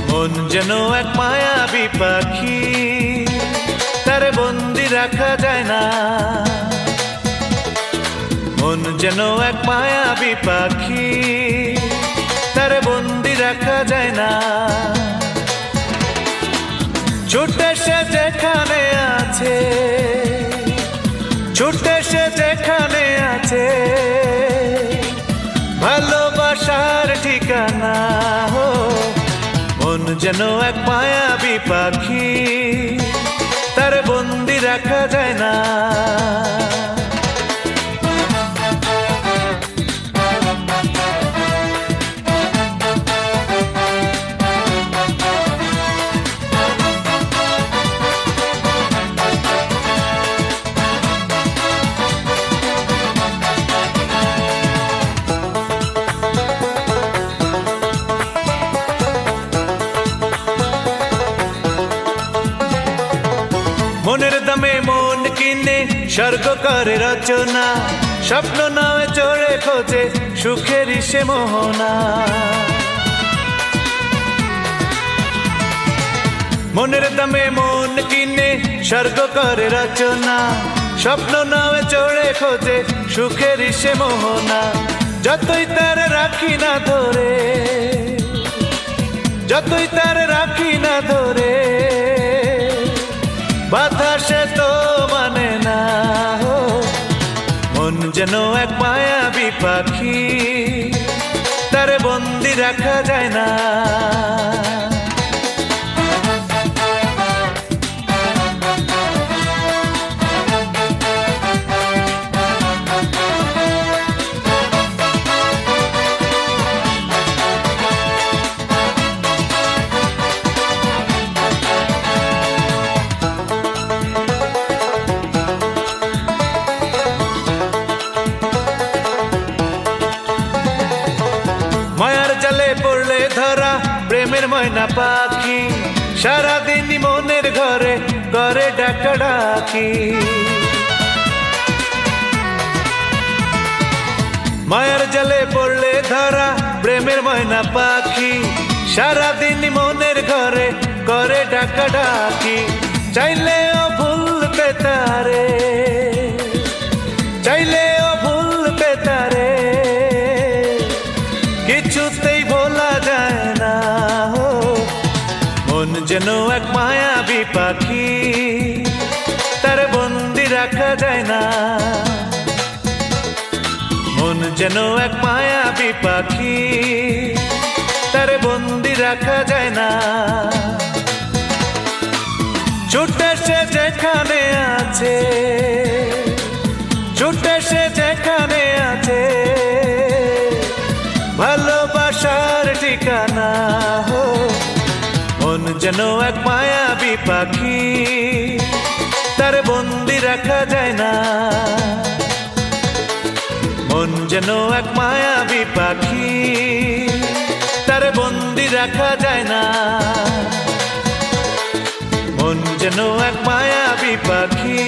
মন যেন এক মায়াবী পাখি, তারে বন্দি রাখা যায় না। মন যেন এক মায়াবী পাখি, তারে বন্দি রাখা যায় না। ছুটে সে যেখানে আছে, ছুটে সে যেখানে আছে, ভালোবাসার ঠিকানা। মন যেন এক মায়াবী পাখি, তার বন্দি রাখা যায় না। মনের দামে মন কিনে স্বর্গ করে রচনা, স্বপ্ন নামে চড়ে খোঁজে সুখের সে মোহনা। মনের দামে মন কিনে স্বর্গ করে রচনা, স্বপ্ন নামে চড়ে খোঁজে সুখের সে মোহনা। যতই তার রাখি না ধরে, যতই তার রাখি না ধরে, বাধা সে তো মানে না। মন যেন এক মায়াবী পাখি, তারে বন্দি রাখা যায় না। মায়ার জালে পড়লে ধরা প্রেমের ময়না পাখি, সারাদিন মনের ঘরে করে ডাকাডাকি। মায়ার জালে পড়লে ধরা প্রেমের ময়না পাখি, সারাদিন মনের ঘরে করে ডাকাডাকি। চাইলেও ভুলতে তারে, চাইলেও ভুলতে তারে, কিছুতেই ভোলা যায় না। মন যেন এক মায়াবী পাখি, তার বন্দি রাখা যায় না। মন যেন এক মায়াবী পাখি, তার বন্দি রাখা যায় না। ছুটে সে যেখানে আছে, ছুটে সে যেখানে আছে, ভালোবাসার ঠিকানা। মন যেন এক মায়াবী পাখি, তার বন্দি রাখা যায় না। মন যেন এক মায়াবী পাখি, তার বন্দি রাখা যায় না। মন যেন এক মায়াবী পাখি।